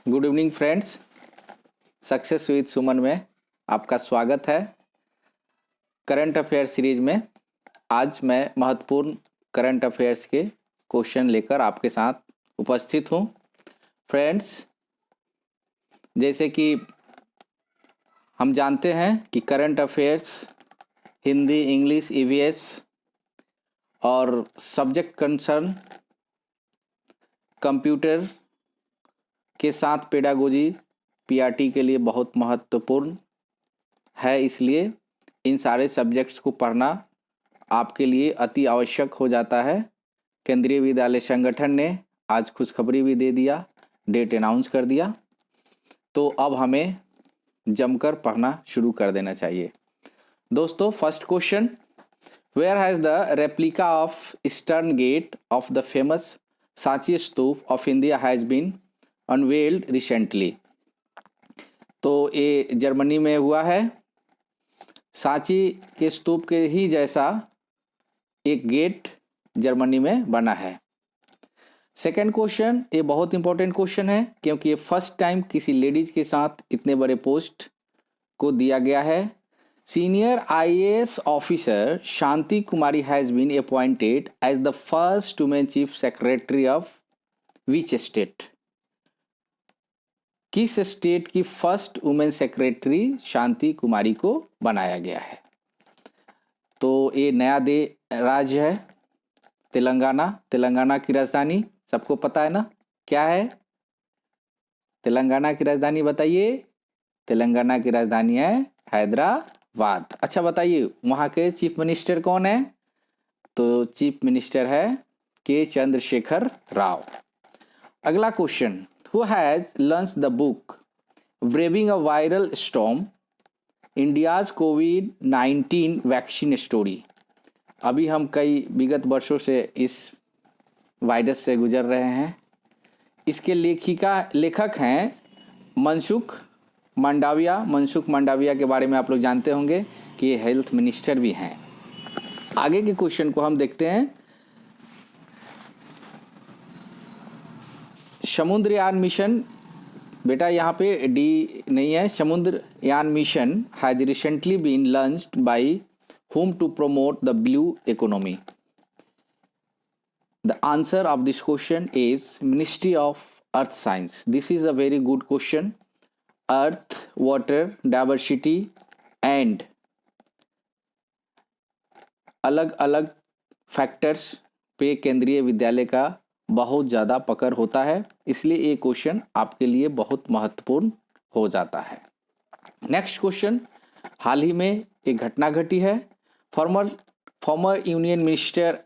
Good evening friends. Success with Suman में आपका स्वागत है। करंट अफेयर सीरीज में आज मैं महत्वपूर्ण करंट अफेयर्स के क्वेश्चन लेकर आपके साथ उपस्थित हूं। फ्रेंड्स, जैसे कि हम जानते हैं कि current affairs Hindi, English, EVS और सब्जेक्ट कंसर्न कंप्यूटर के साथ पेडागोजी पीआरटी के लिए बहुत महत्वपूर्ण है। इसलिए इन सारे सब्जेक्ट्स को पढ़ना आपके लिए अति आवश्यक हो जाता है। केंद्रीय विद्यालय संगठन ने आज खुशखबरी भी दे दिया, डेट अनाउंस कर दिया, तो अब हमें जमकर पढ़ना शुरू कर देना चाहिए। दोस्तों, first question, where has the replica of eastern gate of the famous Sanchi Stupa of India has been unveiled recently. तो ये जर्मनी में हुआ है। सांची के स्तूप के ही जैसा एक गेट जर्मनी में बना है। सेकंड क्वेश्चन, ये बहुत इंपॉर्टेंट क्वेश्चन है क्योंकि ये फर्स्ट टाइम किसी लेडीज के साथ इतने बड़े पोस्ट को दिया गया है। Senior IAS officer Shanti Kumari has been appointed as the first women chief secretary of which state. किस स्टेट की first women secretary Shanti Kumari को बनाया गया है? तो ये नया राज्य है तेलंगाना। तेलंगाना की राजधानी सबको पता है ना, क्या है? तेलंगाना की राजधानी बताइए। तेलंगाना की राजधानी है हैदराबाद। अच्छा बताइए, वहाँ के चीफ मिनिस्टर कौन है? तो चीफ मिनिस्टर है के चंद्रशेखर राव। अगला question, who has launch the book braving a viral storm India's covid vaccine story. अभी हम कई विगत वर्षों से इस वायरस से गुजर रहे हैं। इसके लेखक हैं मनसुख मंडाविया। मनसुख मंडाविया के बारे में आप लोग जानते होंगे कि ये हेल्थ मिनिस्टर भी हैं। आगे के क्वेश्चन को हम देखते हैं। समुद्रयान मिशन, बेटा यहाँ पे डी नहीं है। Samudrayaan mission has recently been launched by whom to promote the blue economy? The answer of this question is Ministry of Earth Science. This is a very good question. Earth, water, diversity and अलग अलग factors पे केंद्रीय विद्यालय का बहुत ज़्यादा पकड़ होता है, इसलिए ये क्वेश्चन आपके लिए बहुत महत्वपूर्ण हो जाता है। नेक्स्ट क्वेश्चन, हाल ही में एक घटना घटी है। Former union minister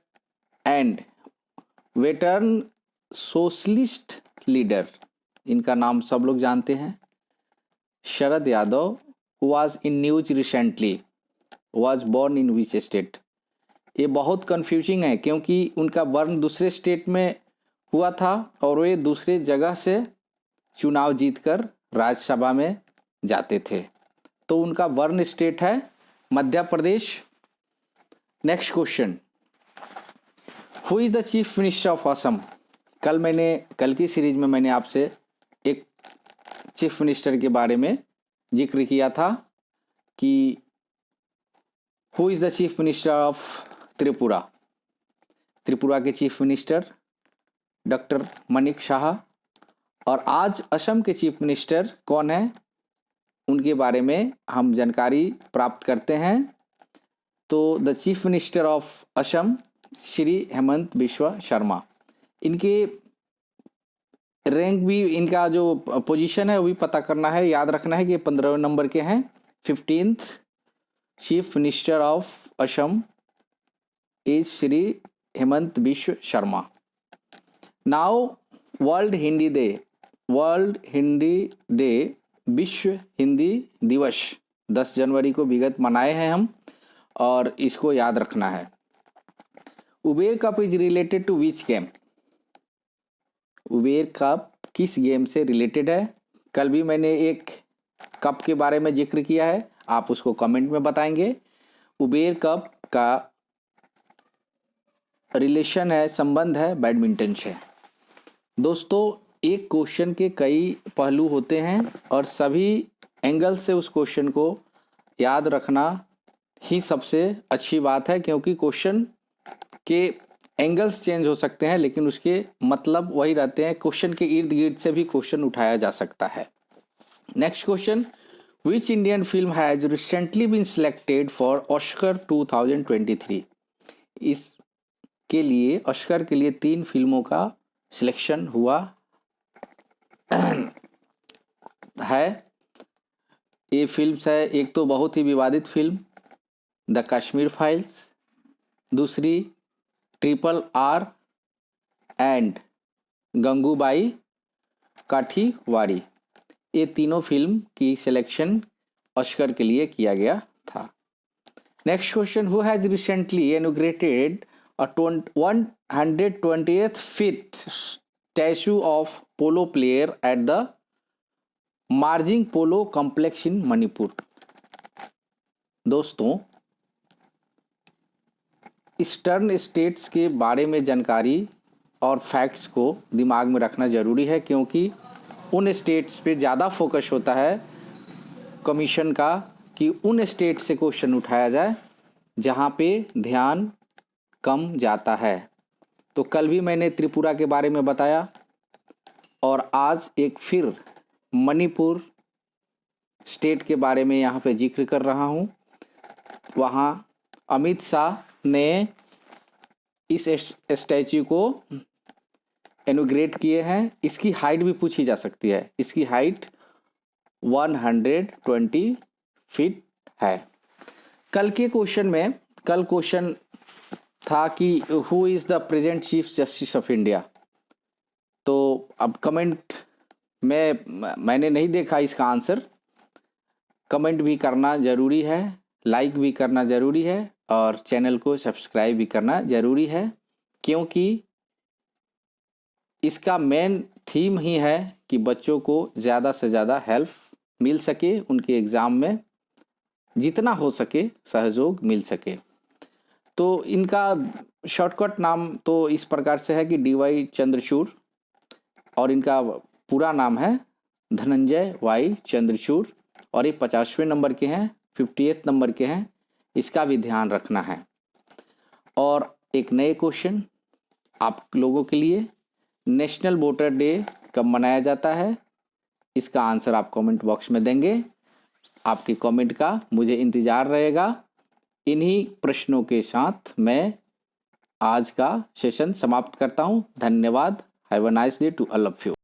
and veteran socialist leader, इनका नाम सब लोग जानते हैं, Sharad Yadav, was in news recently, was born in which state. ये बहुत कंफ्यूजिंग है क्योंकि उनका बर्न दूसरे स्टेट में हुआ था और वे दूसरे जगह से चुनाव जीतकर राज्यसभा में जाते थे, तो उनका बर्न स्टेट है Madhya Pradesh. Next question, who is the chief minister of Assam? कल की सीरीज में मैंने आपसे एक चीफ मिनिस्टर के बारे में जिक्र किया था कि who is the chief minister of Tripura. Tripura के चीफ मिनिस्टर डॉक्टर मनिक शाह। और आज असम के चीफ मिनिस्टर कौन है, उनके बारे में हम जानकारी प्राप्त करते हैं। तो the chief minister of Assam Shri Hemant Bishwa Sharma. इनके रैंक भी, इनका जो पोजीशन है वो भी पता करना है। याद रखना है कि 15वें नंबर के हैं। 15th chief minister of Assam is Shri Hemant Biswa Sharma. Now world Hindi day, विश्व हिंदी दिवस 10 जनवरी को विगत मनाए हैं हम, और इसको याद रखना है। Uber cup is related to which game? Uber cup किस गेम से रिलेटेड है? कल भी मैंने एक कप के बारे में जिक्र किया है, आप उसको कमेंट में बताएंगे। उबेर कप का रिलेशन है, संबंध है बैडमिंटन से। दोस्तों, एक क्वेश्चन के कई पहलू होते हैं और सभी एंगल से उस क्वेश्चन को याद रखना ही सबसे अच्छी बात है, क्योंकि क्वेश्चन के एंगल्स चेंज हो सकते हैं लेकिन उसके मतलब वही रहते हैं। क्वेश्चन के इर्द गिर्द से भी क्वेश्चन उठाया जा सकता है। Next question, which Indian film has recently been selected for Oscar 2023? इसके लिए ऑस्कर के लिए 3 फिल्मों का सिलेक्शन हुआ है। ये फिल्म है, एक तो बहुत ही विवादित फिल्म द कश्मीर फाइल्स, दूसरी RRR एंड गंगूबाई काठीवाड़ी। ये तीनों फिल्म की सिलेक्शन ऑस्कर के लिए किया गया था। Next question, who has recently inaugurated a 120th feet statue of polo player at the margin polo complex in Manipur? दोस्तों, ईस्टर्न स्टेट्स के बारे में जानकारी और फैक्ट्स को दिमाग में रखना ज़रूरी है, क्योंकि उन स्टेट्स पे ज़्यादा फोकस होता है कमीशन का कि उन स्टेट से क्वेश्चन उठाया जाए जहाँ पे ध्यान कम जाता है। तो कल भी मैंने त्रिपुरा के बारे में बताया और आज एक फिर मणिपुर स्टेट के बारे में यहाँ पे जिक्र कर रहा हूँ। वहाँ अमित शाह ने इस स्टैच्यू को इनॉग्रेट किए हैं। इसकी हाइट भी पूछी जा सकती है। इसकी हाइट 120 फीट है। कल के क्वेश्चन में क्वेश्चन था कि who is the present chief justice of India. तो अब कमेंट में मैंने नहीं देखा इसका आंसर। कमेंट भी करना ज़रूरी है, लाइक भी करना ज़रूरी है और चैनल को सब्सक्राइब भी करना ज़रूरी है, क्योंकि इसका मेन थीम ही है कि बच्चों को ज़्यादा से ज़्यादा हेल्प मिल सके, उनके एग्ज़ाम में जितना हो सके सहयोग मिल सके। तो इनका शॉर्टकट नाम तो इस प्रकार से है कि DY चंद्रचूड़, और इनका पूरा नाम है धनंजय Y चंद्रचूड़, और ये 50वें नंबर के हैं, 50th नंबर के हैं। इसका भी ध्यान रखना है। और एक नए क्वेश्चन आप लोगों के लिए, नेशनल वोटर डे कब मनाया जाता है? इसका आंसर आप कमेंट बॉक्स में देंगे। आपके कमेंट का मुझे इंतज़ार रहेगा। इन्हीं प्रश्नों के साथ मैं आज का सेशन समाप्त करता हूं। धन्यवाद। Have a nice day to all of you.